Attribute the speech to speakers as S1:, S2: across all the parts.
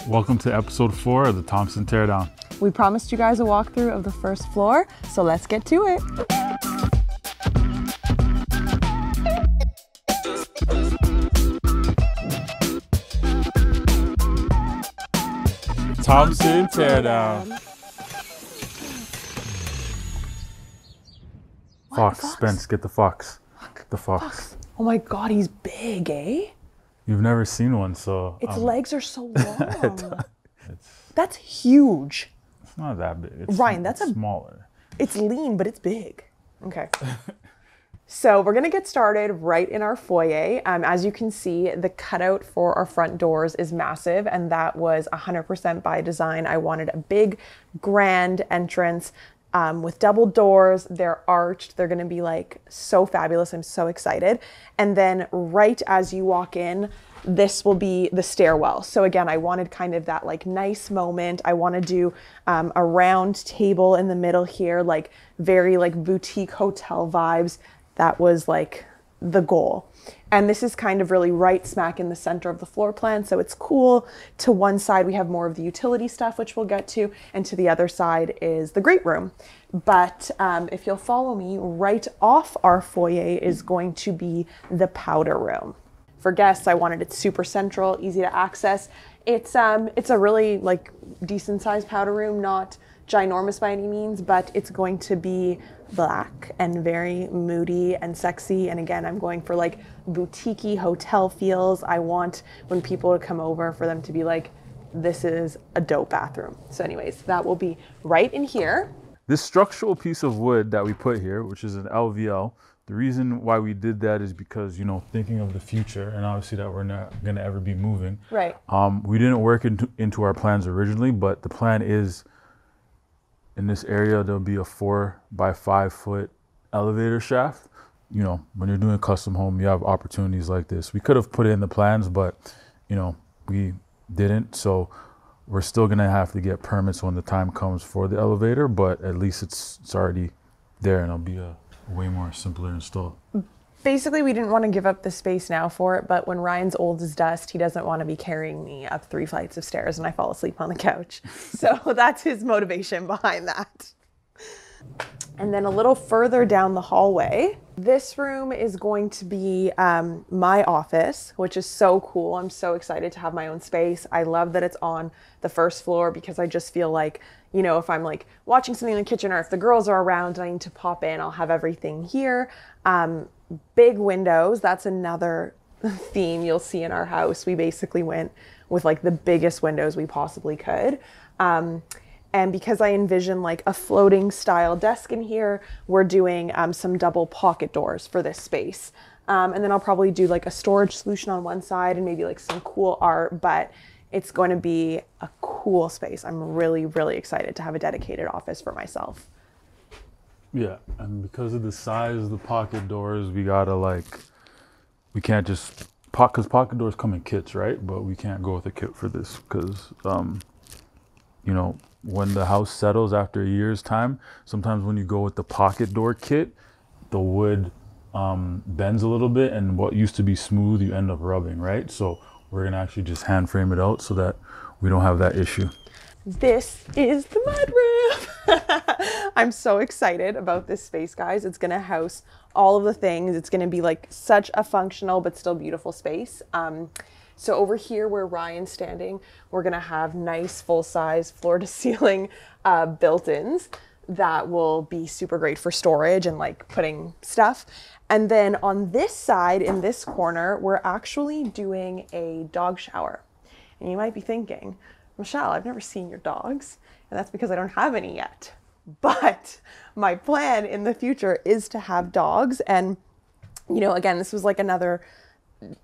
S1: Welcome to episode 4 of the Thompson Teardown.
S2: We promised you guys a walkthrough of the first floor, so let's get to it.
S1: Thompson Teardown. Fox, Spence, get the fox. The fox.
S2: Oh my God, he's big, eh?
S1: You've never seen one, so...
S2: Its legs are so long. That's huge.
S1: It's not that big. It's
S2: Ryan, that's
S1: smaller.
S2: It's lean, but it's big. Okay. So we're gonna get started right in our foyer. As you can see, the cutout for our front doors is massive, and that was 100% by design. I wanted a big, grand entrance with double doors. They're arched. They're gonna be like so fabulous. I'm so excited. And then right as you walk in, this will be the stairwell. So again, I wanted kind of that like nice moment. I want to do a round table in the middle here, like very like boutique hotel vibes. That was like the goal. And this is kind of really right smack in the center of the floor plan. So it's cool. To one side, we have more of the utility stuff, which we'll get to. And to the other side is the great room. But if you'll follow me, right off our foyer is going to be the powder room. For guests, I wanted it super central, easy to access. It's a really like decent sized powder room, not ginormous by any means, but it's going to be black and very moody and sexy. And again, I'm going for like boutique-y hotel feels. I want when people come over for them to be like, this is a dope bathroom. So anyways, that will be right in here.
S1: This structural piece of wood that we put here, which is an LVL, the reason why we did that is because, you know, thinking of the future and obviously that we're not going to ever be moving.
S2: Right.
S1: We didn't work into our plans originally, but the plan is in this area, there'll be a 4x5 foot elevator shaft. You know, when you're doing a custom home, you have opportunities like this. We could have put it in the plans, but, you know, we didn't. So we're still going to have to get permits when the time comes for the elevator, but at least it's already there and it'll be a way more simpler install.
S2: Basically, we didn't want to give up the space now for it, but when Ryan's old as dust, he doesn't want to be carrying me up 3 flights of stairs and I fall asleep on the couch. So that's his motivation behind that. And then a little further down the hallway, this room is going to be my office, which is so cool. I'm so excited to have my own space. I love that it's on the first floor because I just feel like, you know, if I'm like watching something in the kitchen or if the girls are around and I need to pop in, I'll have everything here. Big windows, that's another theme you'll see in our house. We basically went with like the biggest windows we possibly could. And because I envision like a floating style desk in here, we're doing some double pocket doors for this space. And then I'll probably do like a storage solution on one side and maybe like some cool art, but it's going to be a cool space. I'm really, really excited to have a dedicated office for myself.
S1: Yeah, and because of the size of the pocket doors, we gotta like, we can't just, because pocket doors come in kits, right? But we can't go with a kit for this because, you know, when the house settles after a year's time, sometimes when you go with the pocket door kit, the wood bends a little bit and what used to be smooth, you end up rubbing, right? So we're gonna actually just hand frame it out so that we don't have that issue.
S2: This is the mud room. I'm so excited about this space, guys. It's gonna house all of the things. It's gonna be like such a functional but still beautiful space. So over here where Ryan's standing, we're gonna have nice full-size floor-to-ceiling built-ins that will be super great for storage and like putting stuff. And then on this side, in this corner, we're actually doing a dog shower. And you might be thinking, Michelle, I've never seen your dogs, and that's because I don't have any yet. But my plan in the future is to have dogs. And, you know, again, this was like another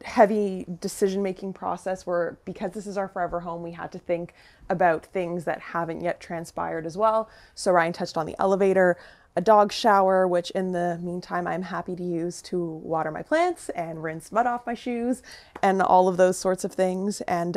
S2: heavy decision-making process where, because this is our forever home, we had to think about things that haven't yet transpired as well. So Ryan touched on the elevator, a dog shower, which in the meantime, I'm happy to use to water my plants and rinse mud off my shoes and all of those sorts of things. And,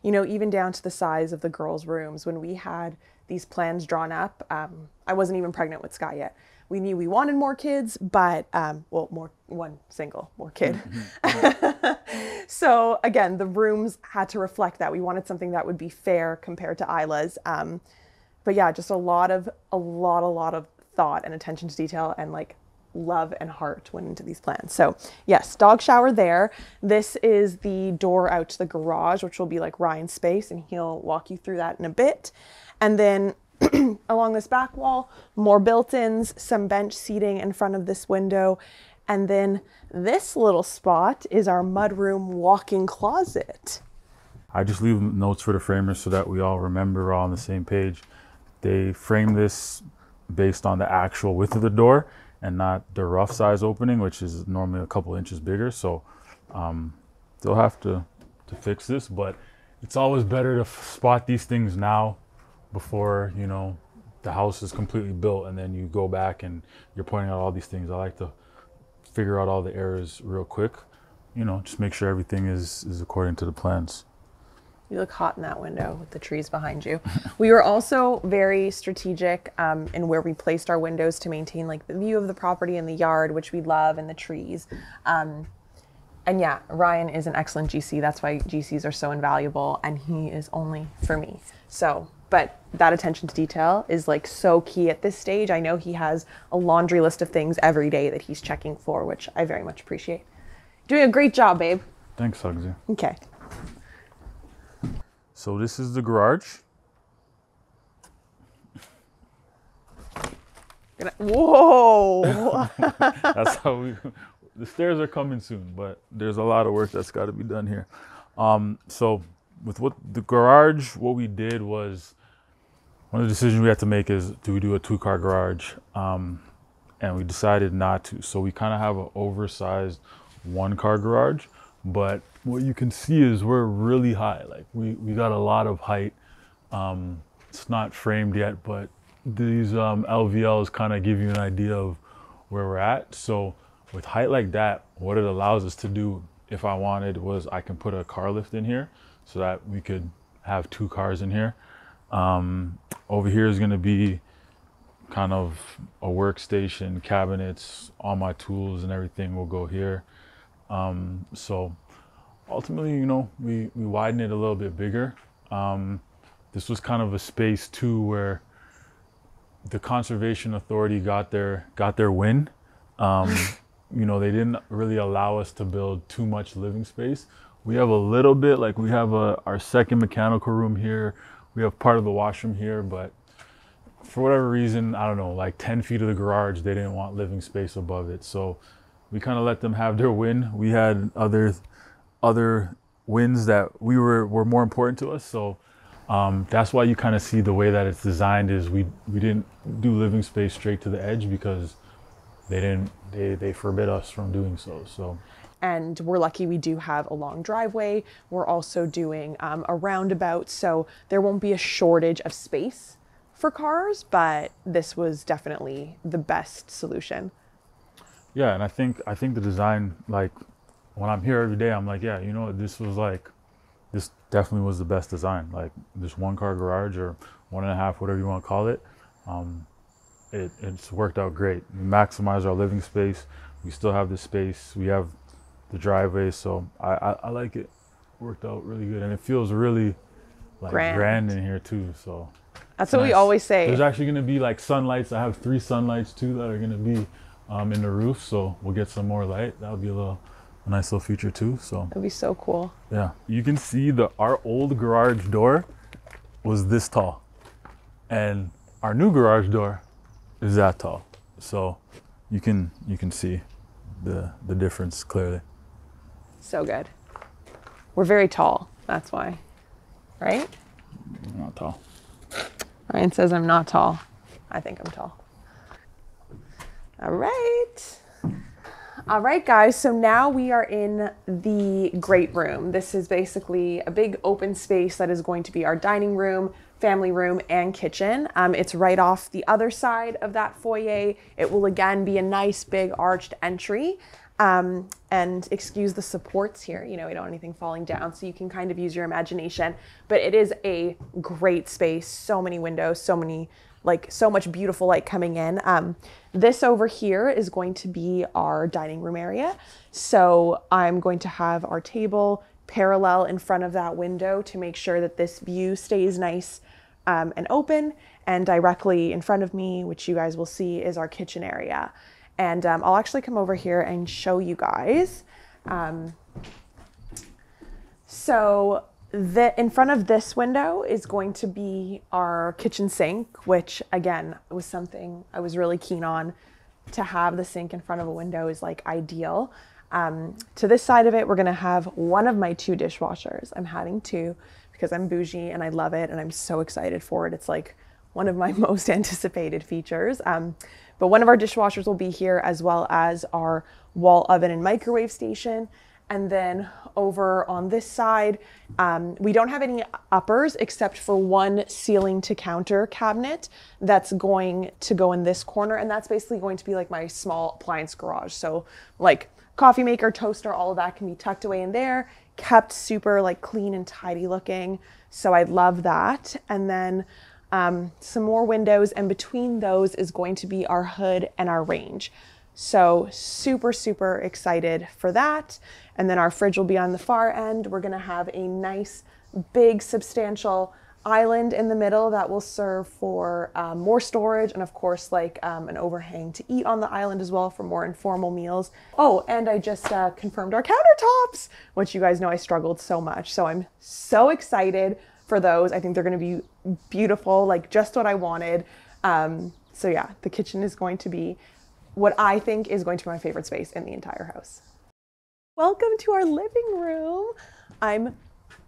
S2: you know, even down to the size of the girls' rooms. When we had these plans drawn up, I wasn't even pregnant with Sky yet, We knew we wanted more kids, but, well, more kid. So again, the rooms had to reflect that. We wanted something that would be fair compared to Isla's. But yeah, just a lot of thought and attention to detail and like love and heart went into these plans. So yes, dog shower there. This is the door out to the garage, which will be like Ryan's space, and he'll walk you through that in a bit. And then along this back wall, more built-ins, some bench seating in front of this window. And then this little spot is our mudroom walk-in closet.
S1: I just leave notes for the framers so that we all remember we're all on the same page. They frame this based on the actual width of the door and not the rough size opening, which is normally a couple inches bigger. So they'll have to fix this, but it's always better to spot these things now before, you know, the house is completely built and then you go back and you're pointing out all these things. I like to figure out all the errors real quick, you know, just make sure everything is according to the plans.
S2: You look hot in that window with the trees behind you. We were also very strategic in where we placed our windows to maintain like the view of the property and the yard, which we love, and the trees. And yeah, Ryan is an excellent GC. That's why GCs are so invaluable, and he is only for me. So, but that attention to detail is like so key at this stage. I know he has a laundry list of things every day that he's checking for, which I very much appreciate. Doing a great job, babe.
S1: Thanks, Hugsy.
S2: Okay.
S1: So this is the garage.
S2: Whoa!
S1: That's how the stairs are coming soon, but there's a lot of work that's got to be done here. So with what the garage, what we did was, one of the decisions we had to make is, do we do a 2-car garage? And we decided not to. So we kind of have an oversized 1-car garage, but what you can see is we're really high. Like we got a lot of height. It's not framed yet, but these LVLs kind of give you an idea of where we're at. So with height like that, what it allows us to do, if I wanted, was I can put a car lift in here so that we could have 2 cars in here. Over here is going to be kind of a workstation, cabinets, all my tools and everything will go here. So ultimately, you know, we widen it a little bit bigger. This was kind of a space too where the Conservation Authority got their win. You know, they didn't really allow us to build too much living space. We have a little bit, like we have our second mechanical room here. We have part of the washroom here, but for whatever reason, I don't know, like 10 feet of the garage, they didn't want living space above it. So we kind of let them have their win. We had other wins that were more important to us. So that's why you kind of see the way that it's designed is we didn't do living space straight to the edge because they forbid us from doing so. So.
S2: And we're lucky we do have a long driveway. We're also doing a roundabout, so there won't be a shortage of space for cars, but this was definitely the best solution.
S1: Yeah, and I think the design, like when I'm here every day, I'm like, yeah, you know, this definitely was the best design. Like this 1-car garage or 1.5, whatever you want to call it, it's worked out great. We maximize our living space. We still have the space. We have the driveway, so I like it. Worked out really good, and it feels really like grand in here too. So
S2: that's what we always say.
S1: There's actually going to be like sunlights. I have 3 sunlights too that are going to be in the roof, so we'll get some more light. That would be a nice little feature too. So
S2: that'd be so cool.
S1: Yeah, you can see our old garage door was this tall, and our new garage door is that tall. So you can see the difference clearly.
S2: So good. We're very tall, that's why, right?
S1: I'm not tall.
S2: Ryan says I'm not tall. I think I'm tall. All right, guys, so now we are in the great room. This is basically a big open space that is going to be our dining room, family room, and kitchen. It's right off the other side of that foyer. It will again be a nice big arched entry. And excuse the supports here, you know, we don't want anything falling down, so you can kind of use your imagination, but it is a great space, so many windows, so many like so much beautiful light coming in. This over here is going to be our dining room area. So I'm going to have our table parallel in front of that window to make sure that this view stays nice and open. And directly in front of me, which you guys will see, is our kitchen area. And I'll actually come over here and show you guys. So in front of this window is going to be our kitchen sink, which again was something I was really keen on. To have the sink in front of a window is like ideal. To this side of it, we're gonna have one of my 2 dishwashers. I'm having 2 because I'm bougie and I love it and I'm so excited for it. It's like one of my most anticipated features. But one of our dishwashers will be here, as well as our wall oven and microwave station. And then over on this side, we don't have any uppers except for one ceiling to counter cabinet that's going to go in this corner. And that's basically going to be like my small appliance garage. So like coffee maker, toaster, all of that can be tucked away in there, kept super like clean and tidy looking. So I love that. And then some more windows, and between those is going to be our hood and our range. So super, super excited for that. And then our fridge will be on the far end. We're gonna have a nice, big, substantial island in the middle that will serve for more storage, and of course like an overhang to eat on the island as well for more informal meals. Oh, and I just confirmed our countertops, which you guys know I struggled so much. So I'm so excited for those. I think they're gonna be beautiful, like just what I wanted. So yeah, the kitchen is going to be what I think is going to be my favorite space in the entire house. Welcome to our living room. I'm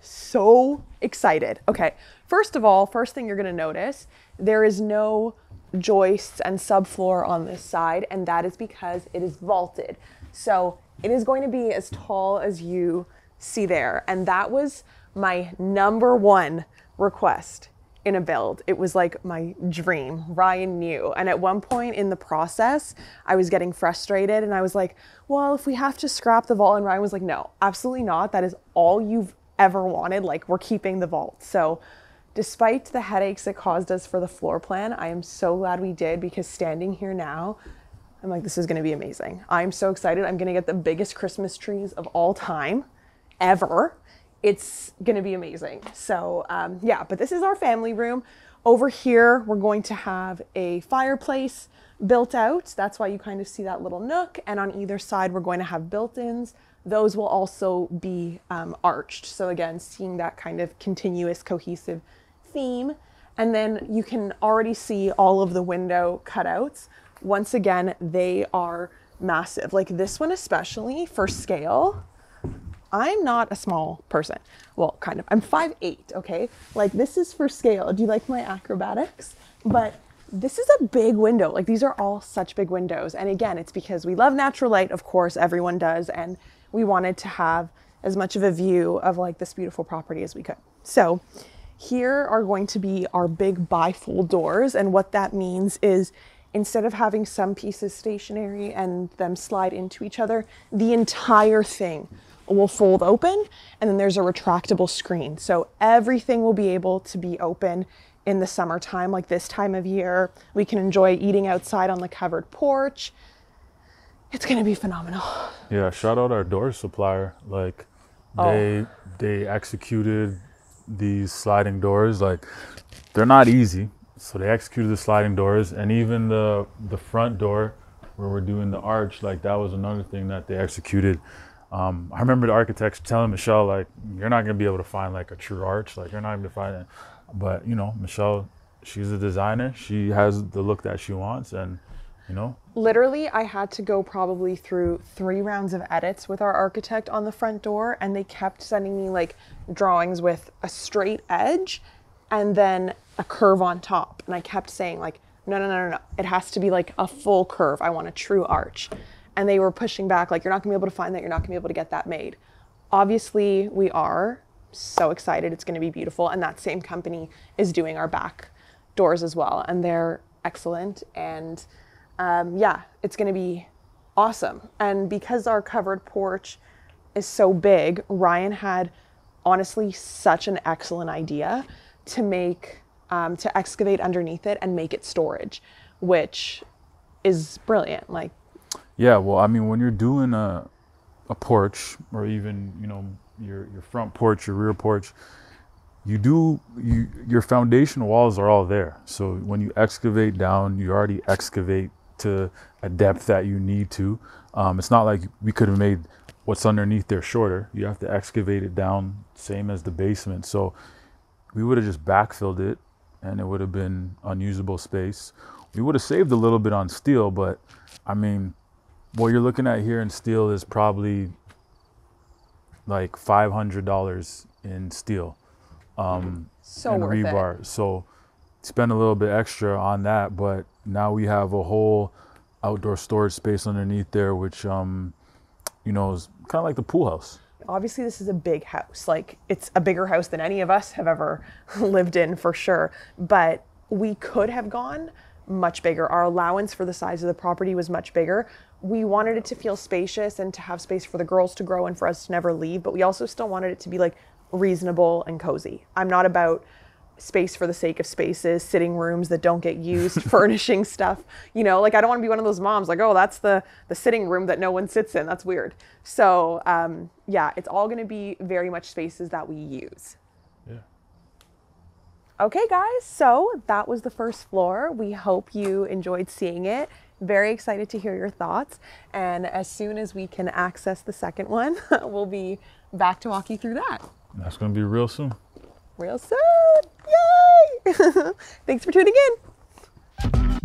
S2: so excited. Okay, first of all, first thing you're gonna notice, there is no joists and subfloor on this side, and that is because it is vaulted. So it is going to be as tall as you see there, and that was my #1 request in a build. It was like my dream. Ryan knew. And at one point in the process, I was getting frustrated and I was like, well, if we have to scrap the vault, and Ryan was like, no, absolutely not. That is all you've ever wanted. Like, we're keeping the vault. So despite the headaches it caused us for the floor plan, I am so glad we did, because standing here now, I'm like, this is gonna be amazing. I'm so excited. I'm gonna get the biggest Christmas trees of all time, ever. It's gonna be amazing. So yeah, but this is our family room. Over here, we're going to have a fireplace built out. That's why you kind of see that little nook. And on either side, we're going to have built-ins. Those will also be arched. So again, seeing that kind of continuous, cohesive theme. And then you can already see all of the window cutouts. Once again, they are massive. Like this one, especially for scale. I'm not a small person. Well, kind of. I'm 5'8", okay? Like this is for scale. Do you like my acrobatics? But this is a big window. Like these are all such big windows. And again, it's because we love natural light. Of course, everyone does. And we wanted to have as much of a view of like this beautiful property as we could. So here are going to be our big bifold doors. And what that means is, instead of having some pieces stationary and them slide into each other, the entire thing will fold open, and then there's a retractable screen. So everything will be able to be open in the summertime, like this time of year. We can enjoy eating outside on the covered porch. It's gonna be phenomenal.
S1: Yeah, shout out our door supplier. Like they executed these sliding doors. Like they're not easy. So they executed the sliding doors, and even the front door where we're doing the arch, like that was another thing that they executed. I remember the architects telling Michelle, like, you're not gonna be able to find like a true arch, like you're not gonna find it. But you know, Michelle, she's a designer. She has the look that she wants, and you know.
S2: Literally, I had to go probably through 3 rounds of edits with our architect on the front door, and they kept sending me like drawings with a straight edge and then a curve on top. And I kept saying like, no. It has to be like a full curve. I want a true arch. And they were pushing back, like, you're not gonna be able to find that. You're not gonna be able to get that made. Obviously, we are so excited. It's gonna be beautiful. And that same company is doing our back doors as well. And they're excellent. And yeah, it's gonna be awesome. And because our covered porch is so big, Ryan had honestly such an excellent idea to make to excavate underneath it and make it storage, which is brilliant. Like,
S1: yeah, well, I mean, when you're doing a porch, or even, you know, your front porch, your rear porch, your foundation walls are all there. So when you excavate down, you already excavate to a depth that you need to. It's not like we could have made what's underneath there shorter. You have to excavate it down, same as the basement. So we would have just backfilled it and it would have been unusable space. We would have saved a little bit on steel, but I mean, what you're looking at here in steel is probably like $500 in steel,
S2: so
S1: and
S2: worth
S1: rebar.
S2: it.
S1: So spend a little bit extra on that, but now we have a whole outdoor storage space underneath there, which you know, is kind of like the pool house.
S2: Obviously, this is a big house. Like, it's a bigger house than any of us have ever lived in, for sure. But we could have gone much bigger. Our allowance for the size of the property was much bigger. We wanted it to feel spacious and to have space for the girls to grow and for us to never leave, but we also still wanted it to be like reasonable and cozy. I'm not about space for the sake of spaces, sitting rooms that don't get used, furnishing stuff, you know, like I don't want to be one of those moms like, oh, that's the sitting room that no one sits in. That's weird. So yeah, it's all going to be very much spaces that we use.
S1: Yeah.
S2: Okay, guys, so that was the first floor. We hope you enjoyed seeing it. Very excited to hear your thoughts. And as soon as we can access the second one, we'll be back to walk you through that.
S1: That's going to be real soon.
S2: Real soon. Yay! Thanks for tuning in.